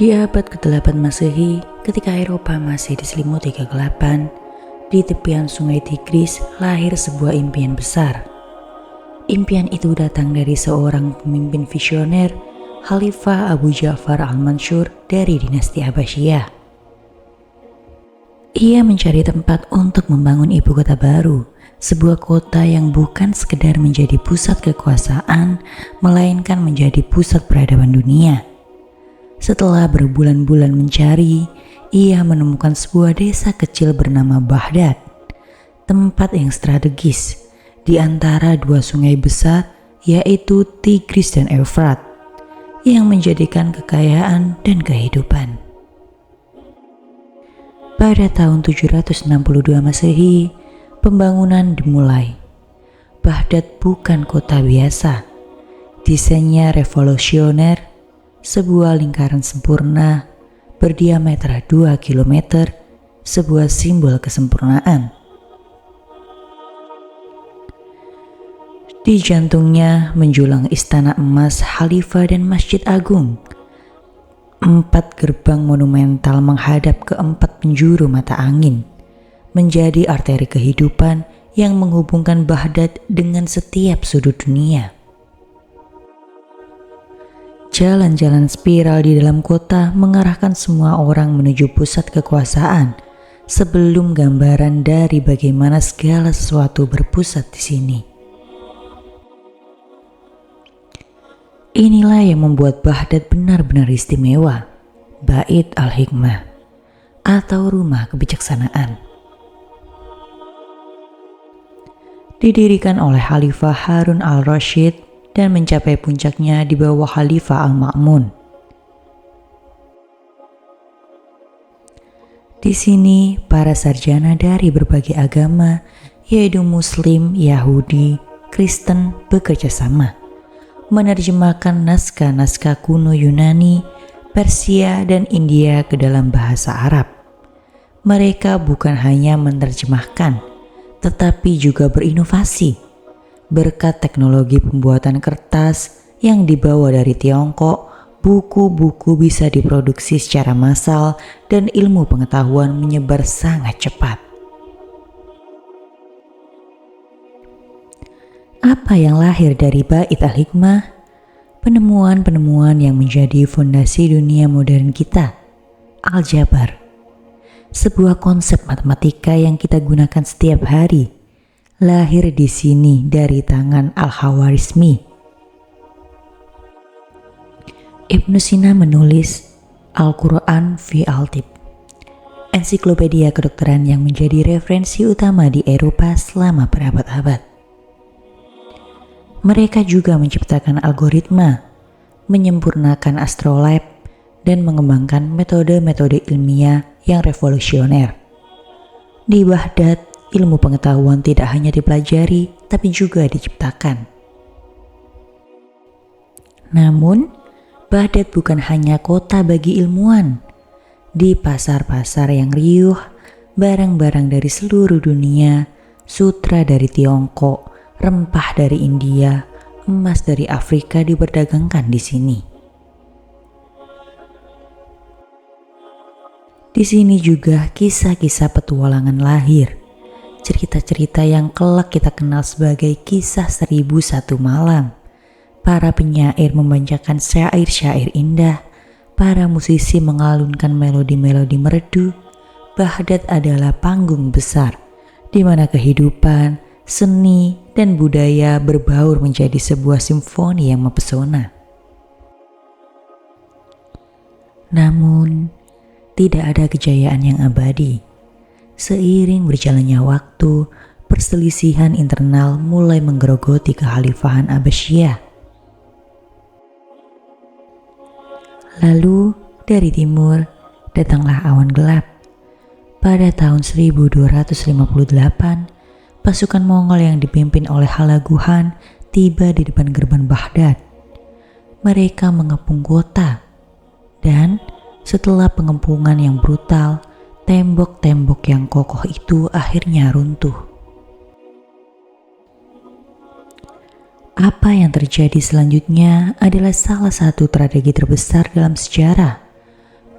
Di abad ke-8 Masehi, ketika Eropa masih diselimuti kegelapan, di tepian sungai Tigris lahir sebuah impian besar. Impian itu datang dari seorang pemimpin visioner, Khalifah Abu Ja'far al-Mansur dari dinasti Abbasiyah. Ia mencari tempat untuk membangun ibu kota baru, sebuah kota yang bukan sekedar menjadi pusat kekuasaan, melainkan menjadi pusat peradaban dunia. Setelah berbulan-bulan mencari, ia menemukan sebuah desa kecil bernama Baghdad, tempat yang strategis di antara dua sungai besar yaitu Tigris dan Efrat, yang menjadikan kekayaan dan kehidupan. Pada tahun 762 Masehi, pembangunan dimulai. Baghdad bukan kota biasa, desainnya revolusioner. Sebuah lingkaran sempurna berdiameter 2 km, sebuah simbol kesempurnaan. Di jantungnya menjulang istana emas Khalifah dan Masjid Agung. 4 gerbang monumental menghadap ke 4 penjuru mata angin, menjadi arteri kehidupan yang menghubungkan Baghdad dengan setiap sudut dunia. Jalan-jalan spiral di dalam kota mengarahkan semua orang menuju pusat kekuasaan, sebelum gambaran dari bagaimana segala sesuatu berpusat di sini. Inilah yang membuat Baghdad benar-benar istimewa, Bait al-Hikmah, atau rumah kebijaksanaan. Didirikan oleh Khalifah Harun al-Rashid dan mencapai puncaknya di bawah Khalifah al-Ma'mun. Di sini, para sarjana dari berbagai agama, yaitu Muslim, Yahudi, Kristen, bekerja sama, menerjemahkan naskah-naskah kuno Yunani, Persia, dan India ke dalam bahasa Arab. Mereka bukan hanya menerjemahkan, tetapi juga berinovasi. Berkat teknologi pembuatan kertas yang dibawa dari Tiongkok, buku-buku bisa diproduksi secara massal dan ilmu pengetahuan menyebar sangat cepat. Apa yang lahir dari Bait al-Hikmah? Penemuan-penemuan yang menjadi fondasi dunia modern kita. Aljabar, sebuah konsep matematika yang kita gunakan setiap hari, lahir di sini dari tangan Al-Khawarizmi. Ibnu Sina menulis Al-Quran fi Al-Tib, ensiklopedia kedokteran yang menjadi referensi utama di Eropa selama berabad-abad. Mereka juga menciptakan algoritma, menyempurnakan astrolab, dan mengembangkan metode-metode ilmiah yang revolusioner. Di Baghdad, ilmu pengetahuan tidak hanya dipelajari, tapi juga diciptakan. Namun, Baghdad bukan hanya kota bagi ilmuwan. Di pasar-pasar yang riuh, barang-barang dari seluruh dunia, sutra dari Tiongkok, rempah dari India, emas dari Afrika diperdagangkan di sini. Di sini juga kisah-kisah petualangan lahir, cerita-cerita yang kelak kita kenal sebagai kisah 1001 malam. Para penyair membacakan syair-syair indah, para musisi mengalunkan melodi-melodi merdu. Baghdad adalah panggung besar, di mana kehidupan, seni, dan budaya berbaur menjadi sebuah simfoni yang mempesona. Namun, tidak ada kejayaan yang abadi. Seiring berjalannya waktu, perselisihan internal mulai menggerogoti kekhalifahan Abbasiyah. Lalu, dari timur, datanglah awan gelap. Pada tahun 1258, pasukan Mongol yang dipimpin oleh Halaguhan tiba di depan gerbang Baghdad. Mereka mengepung kota, dan setelah pengepungan yang brutal, tembok-tembok yang kokoh itu akhirnya runtuh. Apa yang terjadi selanjutnya adalah salah satu tragedi terbesar dalam sejarah.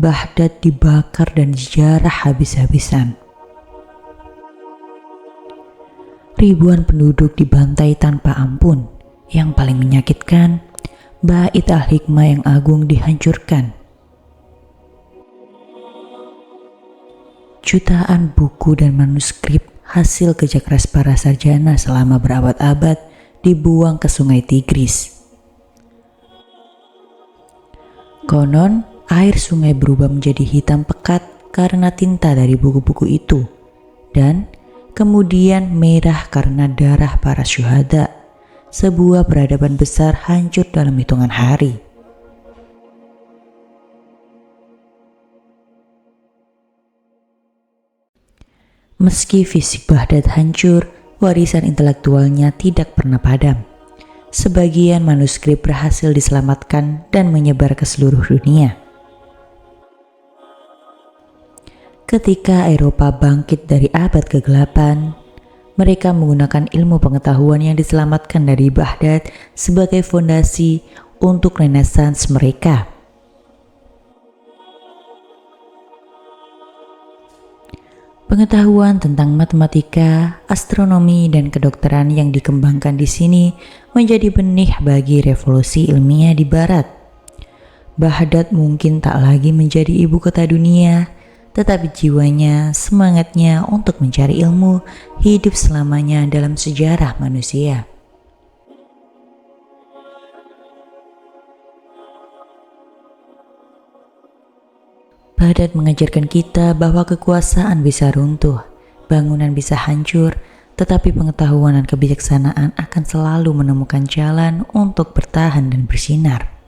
Baghdad dibakar dan dijarah habis-habisan. Ribuan penduduk dibantai tanpa ampun. Yang paling menyakitkan, Bait Al-Hikmah yang agung dihancurkan. Jutaan buku dan manuskrip hasil kerja keras para sarjana selama berabad-abad dibuang ke sungai Tigris. Konon, air sungai berubah menjadi hitam pekat karena tinta dari buku-buku itu, dan kemudian merah karena darah para syuhada. Sebuah peradaban besar hancur dalam hitungan hari. Meski fisik Baghdad hancur, warisan intelektualnya tidak pernah padam. Sebagian manuskrip berhasil diselamatkan dan menyebar ke seluruh dunia. Ketika Eropa bangkit dari abad kegelapan, mereka menggunakan ilmu pengetahuan yang diselamatkan dari Baghdad sebagai fondasi untuk Renaissance mereka. Pengetahuan tentang matematika, astronomi, dan kedokteran yang dikembangkan di sini menjadi benih bagi revolusi ilmiah di Barat. Baghdad mungkin tak lagi menjadi ibu kota dunia, tetapi jiwanya, semangatnya untuk mencari ilmu hidup selamanya dalam sejarah manusia. Baghdad mengajarkan kita bahwa kekuasaan bisa runtuh, bangunan bisa hancur, tetapi pengetahuan dan kebijaksanaan akan selalu menemukan jalan untuk bertahan dan bersinar.